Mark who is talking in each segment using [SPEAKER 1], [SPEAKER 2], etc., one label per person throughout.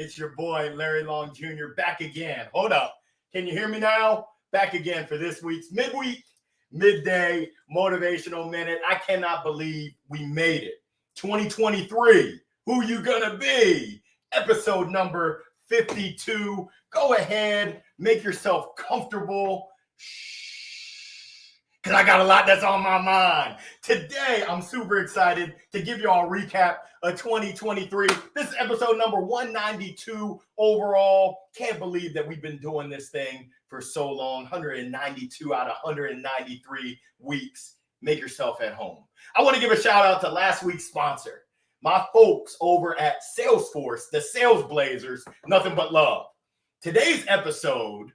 [SPEAKER 1] It's your boy, Larry Long Jr., back again. Hold up. Can you hear me now? Back again for this week's Midweek, Midday Motivational Minute. I cannot believe we made it. 2023, who you gonna be? Episode number 52. Go ahead, make yourself comfortable. Because I got a lot that's on my mind. Today, I'm super excited to give you all a recap of 2023. This is episode number 192 overall. Can't believe that we've been doing this thing for so long. 192 out of 193 weeks. Make yourself at home. I want to give a shout out to last week's sponsor, my folks over at Salesforce, the Sales Blazers, nothing but love. Today's episode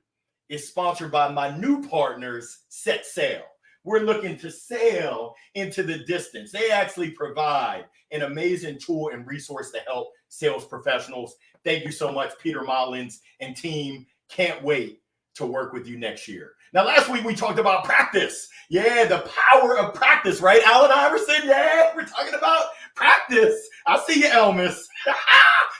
[SPEAKER 1] is sponsored by my new partners, Set Sail. We're looking to sail into the distance. They actually provide an amazing tool and resource to help sales professionals. Thank you so much, Peter Mullins and team. Can't wait to work with you next year. Now, last week we talked about practice. Yeah, the power of practice, right? Allen Iverson, yeah, we're talking about practice. I see you, Elmas.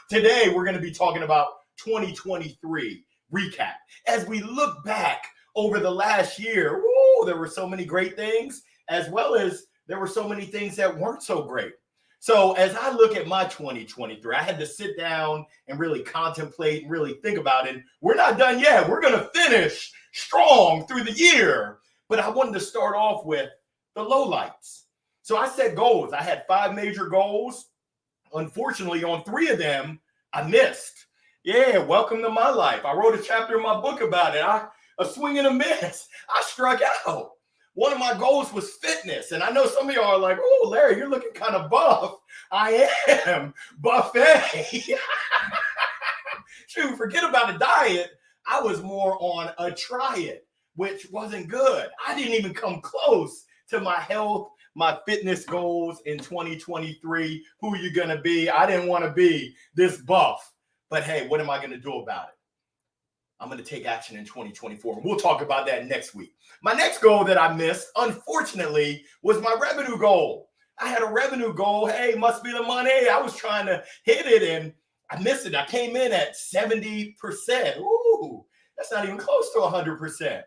[SPEAKER 1] Today, we're going to be talking about 2023 recap. As we look back over the last year, there were so many great things, as well as there were so many things that weren't so great. So as I look at my 2023, I had to sit down and really contemplate and really think about it. We're not done yet. We're going to finish strong through the year. But I wanted to start off with the lowlights. So I set goals. I had 5 major goals. Unfortunately, on 3 of them, I missed. Yeah, welcome to my life. I wrote a chapter in my book about it. A swing and a miss. I struck out. One of my goals was fitness. And I know some of y'all are like, oh, Larry, you're looking kind of buff. I am. Buffet. Shoot, forget about a diet. I was more on a try it, which wasn't good. I didn't even come close to my health, my fitness goals in 2023. Who are you going to be? I didn't want to be this buff. But hey, what am I going to do about it? I'm going to take action in 2024. We'll talk about that next week. My next goal that I missed, unfortunately, was my revenue goal. I had a revenue goal. Hey, must be the money. I was trying to hit it, and I missed it. I came in at 70%. Ooh, that's not even close to 100%.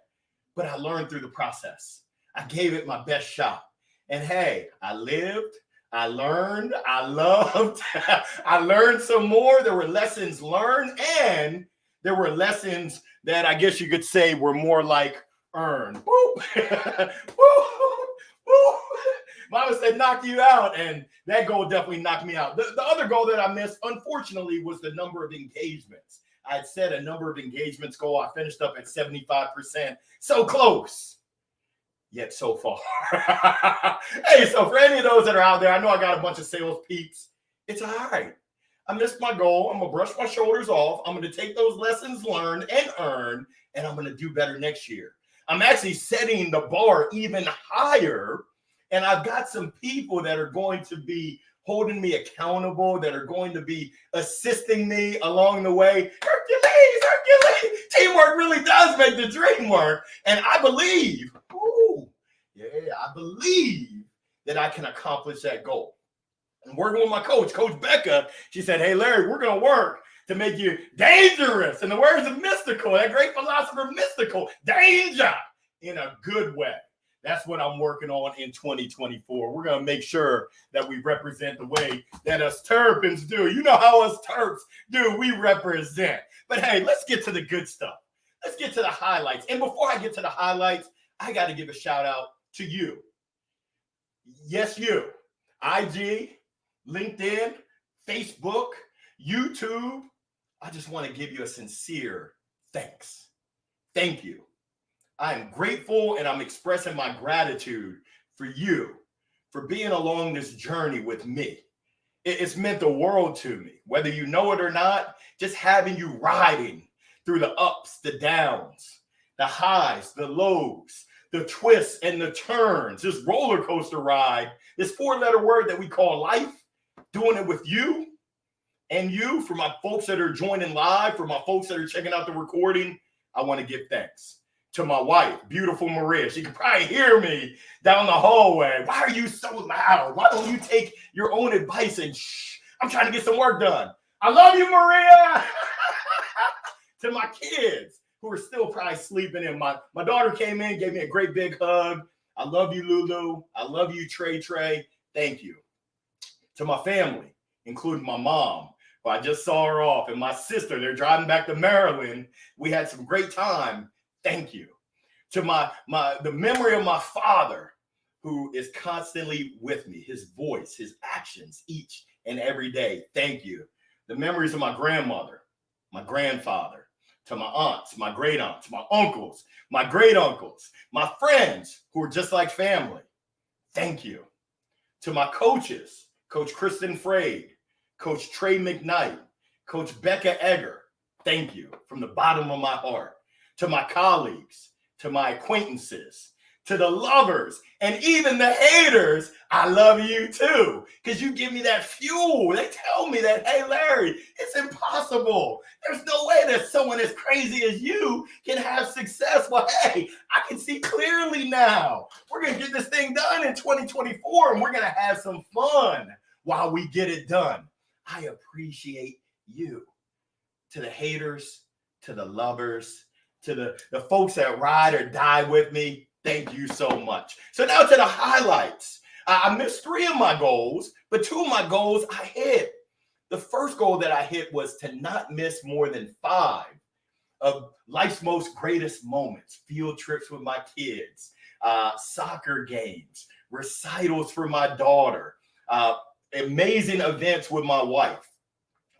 [SPEAKER 1] But I learned through the process. I gave it my best shot. And hey, I lived. I learned. I loved. I learned some more. There were lessons learned, and there were lessons that I guess you could say were more like earned. Woo! Woo! Woo! Mama said knock you out, and that goal definitely knocked me out. The other goal that I missed, unfortunately, was the number of engagements. I had set a number of engagements goal. I finished up at 75%. So close, yet so far. Hey, so for any of those that are out there, I know I got a bunch of sales peeps. It's all right. I missed my goal. I'm going to brush my shoulders off. I'm going to take those lessons learned and earned, and I'm going to do better next year. I'm actually setting the bar even higher, and I've got some people that are going to be holding me accountable, that are going to be assisting me along the way. Hercules. Teamwork really does make the dream work, and I believe, I believe that I can accomplish that goal. And working with my coach, Coach Becca, she said, hey, Larry, we're going to work to make you dangerous. In the words of Mystical, that great philosopher Mystical, danger in a good way. That's what I'm working on in 2024. We're going to make sure that we represent the way that us Terrapins do. You know how us Terps do. We represent. But hey, let's get to the good stuff. Let's get to the highlights. And before I get to the highlights, I got to give a shout out to you. Yes, you. IG, LinkedIn, Facebook, YouTube. I just want to give you a sincere thanks. Thank you. I am grateful, and I'm expressing my gratitude for you, for being along this journey with me. It's meant the world to me, whether you know it or not. Just having you riding through the ups, the downs, the highs, the lows, the twists and the turns, this roller coaster ride, this 4-letter word that we call life. Doing it with you and you, for my folks that are joining live, for my folks that are checking out the recording, I want to give thanks to my wife, beautiful Maria. She can probably hear me down the hallway. Why are you so loud? Why don't you take your own advice and shh? I'm trying to get some work done. I love you, Maria. To my kids who are still probably sleeping in. My daughter came in, gave me a great big hug. I love you, Lulu. I love you, Trey. Thank you. To my family, including my mom, who I just saw her off, and my sister, they're driving back to Maryland. We had some great time. Thank you. To the memory of my father, who is constantly with me, his voice, his actions each and every day. Thank you. The memories of my grandmother, my grandfather, to my aunts, my great aunts, my uncles, my great uncles, my friends who are just like family. Thank you. To my coaches, Coach Kristen Frade, Coach Trey McKnight, Coach Becca Egger. Thank you from the bottom of my heart. To my colleagues, to my acquaintances, to the lovers, and even the haters, I love you too, because you give me that fuel. They tell me that, hey, Larry, it's impossible. There's no way that someone as crazy as you can have success. Well, hey, I can see clearly now. We're going to get this thing done in 2024, and we're going to have some fun while we get it done. I appreciate you. To the haters, to the lovers, to the folks that ride or die with me, thank you so much. So now to the highlights. I missed 3 of my goals, but 2 of my goals I hit. The first goal that I hit was to not miss more than 5 of life's most greatest moments. Field trips with my kids, soccer games, recitals for my daughter, amazing events with my wife.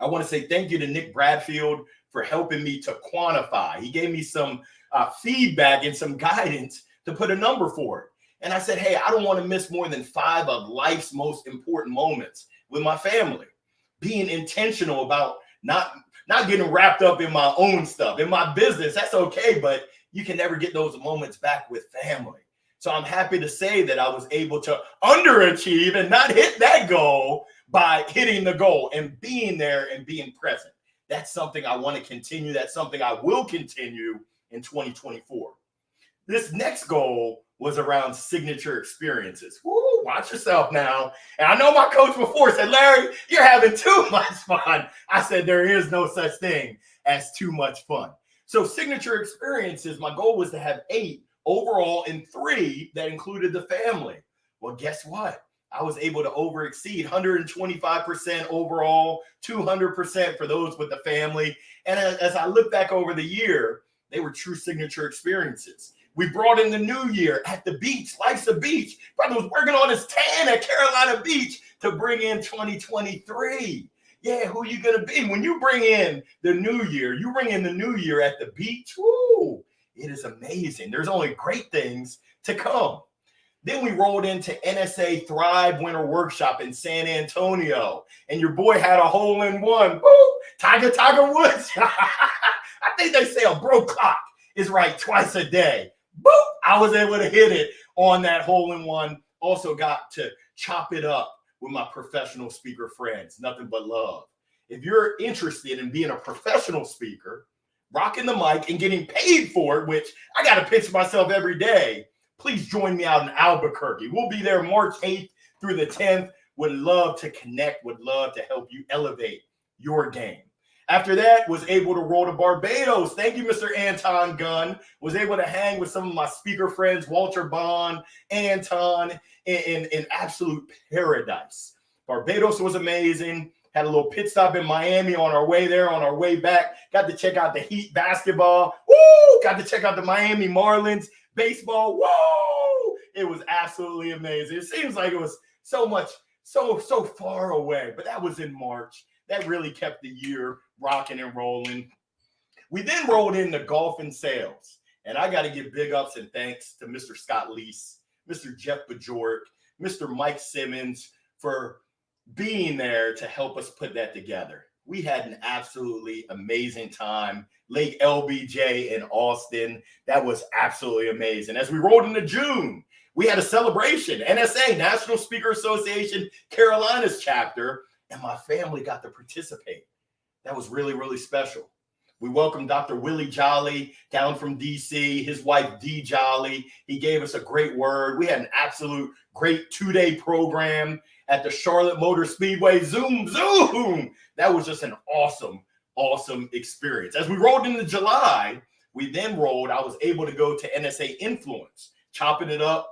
[SPEAKER 1] I want to say thank you to Nick Bradfield for helping me to quantify. He gave me some feedback and some guidance to put a number for it. And I said, hey, I don't want to miss more than 5 of life's most important moments with my family. Being intentional about not getting wrapped up in my own stuff. In my business, that's okay, but you can never get those moments back with family. So I'm happy to say that I was able to underachieve and not hit that goal by hitting the goal and being there and being present. That's something I want to continue. That's something I will continue in 2024. This next goal was around signature experiences. Woo, watch yourself now. And I know my coach before said, Larry, you're having too much fun. I said, there is no such thing as too much fun. So signature experiences, my goal was to have 8 overall and 3 that included the family. Well, guess what? I was able to overexceed 125% overall, 200% for those with the family. And as I look back over the year, they were true signature experiences. We brought in the new year at the beach. Life's a beach. Brother was working on his tan at Carolina Beach to bring in 2023. Yeah, who you going to be? When you bring in the new year, you bring in the new year at the beach. Woo, it is amazing. There's only great things to come. Then we rolled into NSA Thrive Winter Workshop in San Antonio. And your boy had a hole-in-one. Woo! Tiger Woods. I think they say a broke clock is right twice a day. Boop! I was able to hit it on that hole-in-one. Also got to chop it up with my professional speaker friends. Nothing but love. If you're interested in being a professional speaker, rocking the mic and getting paid for it, which I got to pitch myself every day, please join me out in Albuquerque. We'll be there March 8th through the 10th. Would love to connect, would love to help you elevate your game. After that, was able to roll to Barbados. Thank you, Mr. Anton Gunn. Was able to hang with some of my speaker friends, Walter Bond, Anton, in absolute paradise. Barbados was amazing. Had a little pit stop in Miami on our way there, on our way back. Got to check out the Heat basketball. Woo! Got to check out the Miami Marlins baseball. Whoa! It was absolutely amazing. It seems like it was so far away, but that was in March. That really kept the year rocking and rolling. We then rolled into golf and sales. And I got to give big ups and thanks to Mr. Scott Leese, Mr. Jeff Bajork, Mr. Mike Simmons for being there to help us put that together. We had an absolutely amazing time. Lake LBJ in Austin. That was absolutely amazing. As we rolled into June, we had a celebration. NSA, National Speaker Association, Carolinas chapter. And my family got to participate. That was really, really special. We welcomed Dr. Willie Jolly down from DC, his wife Dee Jolly. He gave us a great word. We had an absolute great 2-day program. at the Charlotte Motor Speedway. Zoom, zoom. That was just an awesome experience. As we rolled into July, I was able to go to NSA Influence, chopping it up,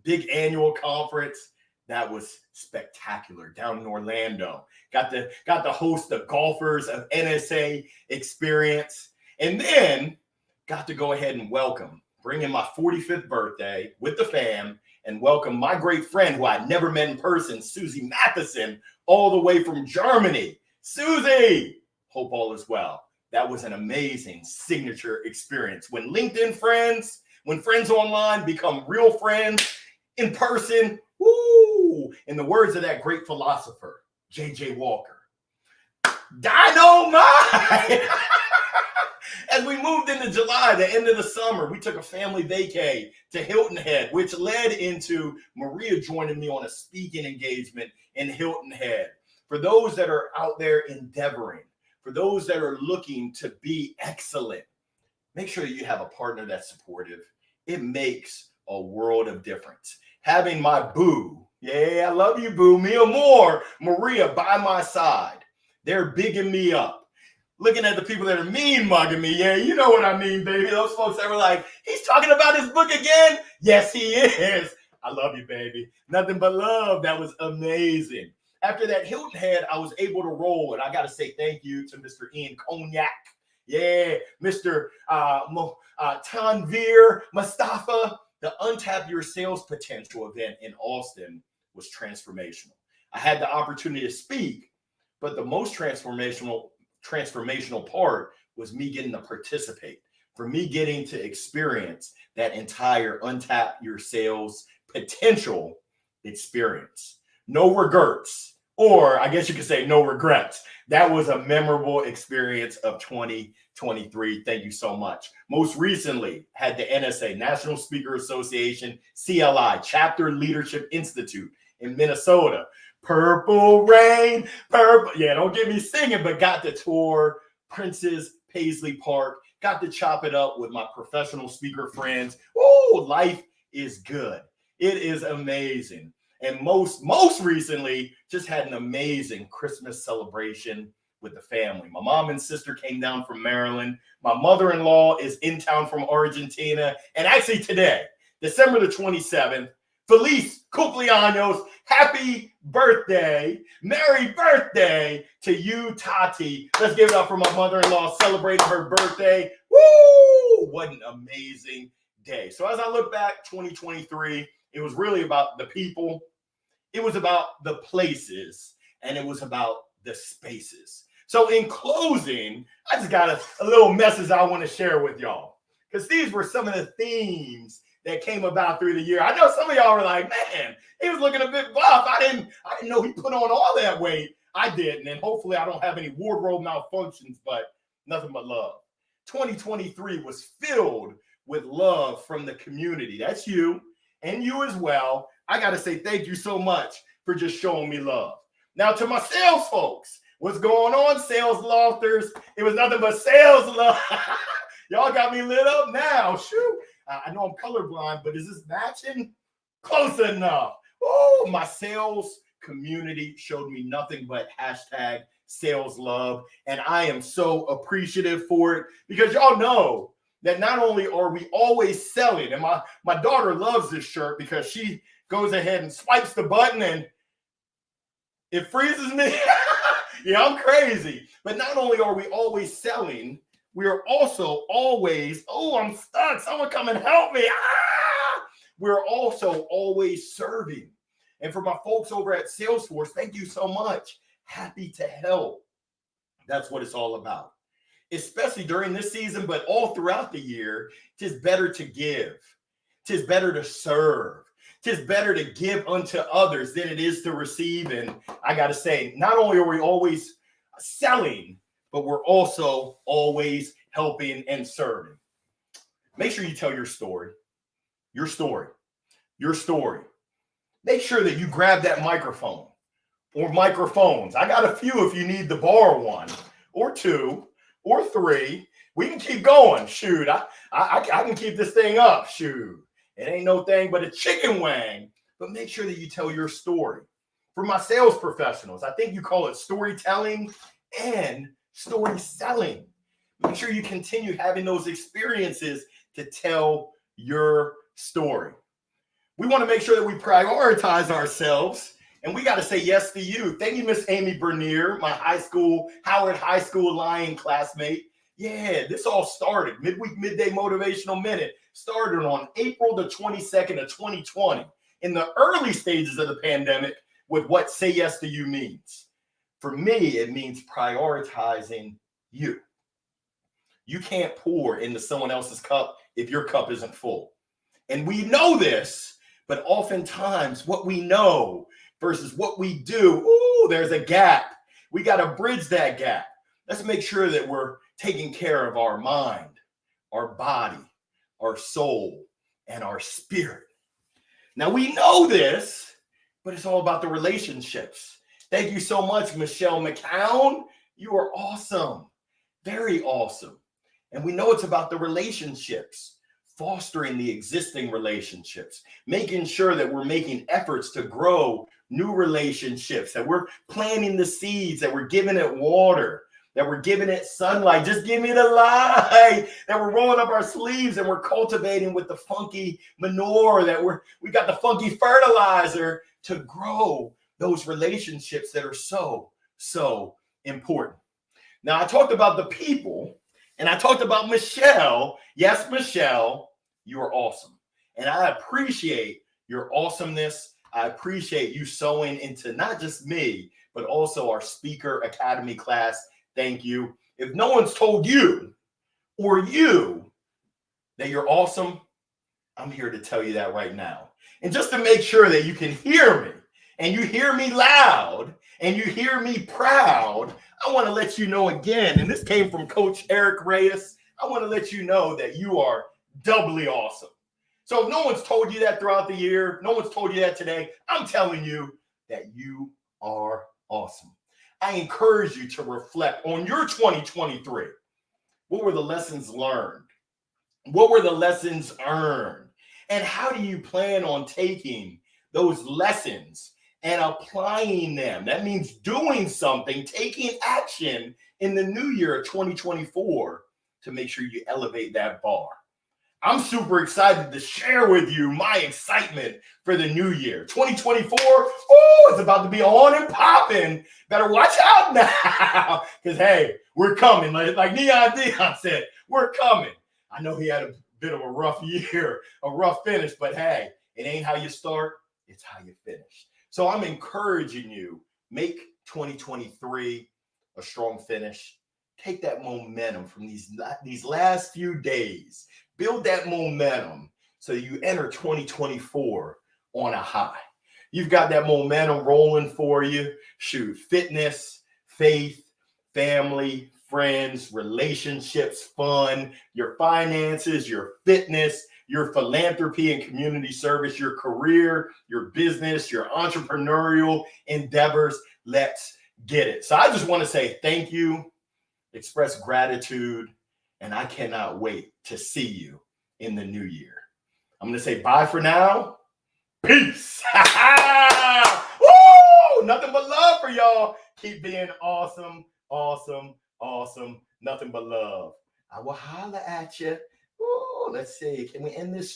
[SPEAKER 1] big annual conference. That was spectacular down in Orlando. Got to host the golfers of NSA experience, and then got to go ahead and bring in my 45th birthday with the fam and welcome my great friend who I'd never met in person, Susie Matheson, all the way from Germany. Susie, hope all is well. That was an amazing signature experience. When LinkedIn friends, when friends online become real friends in person, woo! In the words of that great philosopher, J.J. Walker, dynamite! As we moved into July, the end of the summer, we took a family vacay to Hilton Head, which led into Maria joining me on a speaking engagement in Hilton Head. For those that are out there endeavoring, for those that are looking to be excellent, make sure you have a partner that's supportive. It makes a world of difference. Having my boo, yeah, I love you, boo, Mia Moore, Maria by my side. They're bigging me up. Looking at the people that are mean mugging me, yeah, you know what I mean, baby. Those folks that were like, he's talking about his book again. Yes, he is. I love you, baby. Nothing but love. That was amazing. After that Hilton Head, I was able to roll, and I got to say thank you to Mr. Ian Cognac. Yeah, Mr. Tanvir Mustafa. The Untap Your Sales Potential event in Austin was transformational. I had the opportunity to speak, but the most transformational part was me getting to participate, for me getting to experience that entire Untap Your Sales Potential experience. No regrets, or I guess you could say no regrets. That was a memorable experience of 2023. Thank you so much. Most recently, had the NSA, National Speaker Association, CLI, Chapter Leadership Institute in Minnesota. Purple rain, purple. Yeah, don't get me singing, but got to tour Prince's Paisley Park. Got to chop it up with my professional speaker friends. Oh, life is good. It is amazing. And most recently, just had an amazing Christmas celebration with the family. My mom and sister came down from Maryland. My mother-in-law is in town from Argentina. And actually today, December the 27th, Feliz cumpleaños, happy birthday, merry birthday to you, Tati. Let's give it up for my mother-in-law celebrating her birthday. Woo! What an amazing day. So as I look back, 2023, it was really about the people, it was about the places, and it was about the spaces. So in closing, I just got a little message I want to share with y'all, because these were some of the themes that came about through the year. I know some of y'all were like, man, he was looking a bit buff. I didn't know he put on all that weight. I didn't, and hopefully I don't have any wardrobe malfunctions, but nothing but love. 2023 was filled with love from the community. That's you, and you as well. I got to say thank you so much for just showing me love. Now to my sales folks, what's going on, sales lofters? It was nothing but sales love. Y'all got me lit up now. Shoot. I know I'm colorblind, but is this matching? Close enough. Oh, my sales community showed me nothing but hashtag sales love. And I am so appreciative for it, because y'all know that not only are we always selling, and my daughter loves this shirt because she goes ahead and swipes the button and it freezes me. Yeah, I'm crazy. But not only are we always selling, we are also always, oh, I'm stuck. Someone come and help me. We're also always serving. And for my folks over at Salesforce, thank you so much. Happy to help. That's what it's all about. Especially during this season, but all throughout the year, 'tis better to give. 'Tis better to serve. 'Tis better to give unto others than it is to receive. And I got to say, not only are we always selling, but we're also always helping and serving. Make sure you tell your story. Your story. Your story. Make sure that you grab that microphone or microphones. I got a few if you need to borrow one or two or three. We can keep going. Shoot, I can keep this thing up. Shoot. It ain't no thing but a chicken wing. But make sure that you tell your story. For my sales professionals, I think you call it storytelling and story selling. Make sure you continue having those experiences to tell your story. We want to make sure that we prioritize ourselves, and we got to say yes to you. Thank you, Miss Amy Bernier, my Howard High School Lion classmate. Yeah, this all started. Midweek Midday Motivational Minute started on April the 22nd of 2020 in the early stages of the pandemic with what Say Yes to You means. For me, it means prioritizing you. You can't pour into someone else's cup if your cup isn't full. And we know this, but oftentimes what we know versus what we do, there's a gap. We got to bridge that gap. Let's make sure that we're taking care of our mind, our body, our soul, and our spirit. Now we know this, but it's all about the relationships. Thank you so much, Michelle McCown. You are awesome. Very awesome. And we know it's about the relationships, fostering the existing relationships, making sure that we're making efforts to grow new relationships, that we're planting the seeds, that we're giving it water, that we're giving it sunlight. Just give me the light. That we're rolling up our sleeves and we're cultivating with the funky manure, that we got the funky fertilizer to grow those relationships that are so, so important. Now, I talked about the people and I talked about Michelle. Yes, Michelle, you are awesome. And I appreciate your awesomeness. I appreciate you sewing into not just me, but also our Speaker Academy class. Thank you. If no one's told you or you that you're awesome, I'm here to tell you that right now. And just to make sure that you can hear me and you hear me loud and you hear me proud, I want to let you know again, and this came from Coach Eric Reyes, I want to let you know that you are doubly awesome. So if no one's told you that throughout the year, no one's told you that today, I'm telling you that you are awesome. I encourage you to reflect on your 2023. What were the lessons learned? What were the lessons earned? And how do you plan on taking those lessons and applying them? That means doing something, taking action in the new year of 2024 to make sure you elevate that bar. I'm super excited to share with you my excitement for the new year. 2024, it's about to be on and popping. Better watch out now. Because, hey, we're coming. Like Neon Dion said, we're coming. I know he had a bit of a rough year, a rough finish, but hey, it ain't how you start, it's how you finish. So I'm encouraging you, make 2023 a strong finish. Take that momentum from these last few days. Build that momentum so you enter 2024 on a high. You've got that momentum rolling for you. Shoot, fitness, faith, family, friends, relationships, fun, your finances, your fitness, your philanthropy and community service, your career, your business, your entrepreneurial endeavors. Let's get it. So I just want to say thank you, express gratitude, and I cannot wait to see you in the new year. I'm going to say bye for now. Peace. Woo! Nothing but love for y'all. Keep being awesome, awesome, awesome. Nothing but love. I will holler at you. Let's see. Can we end this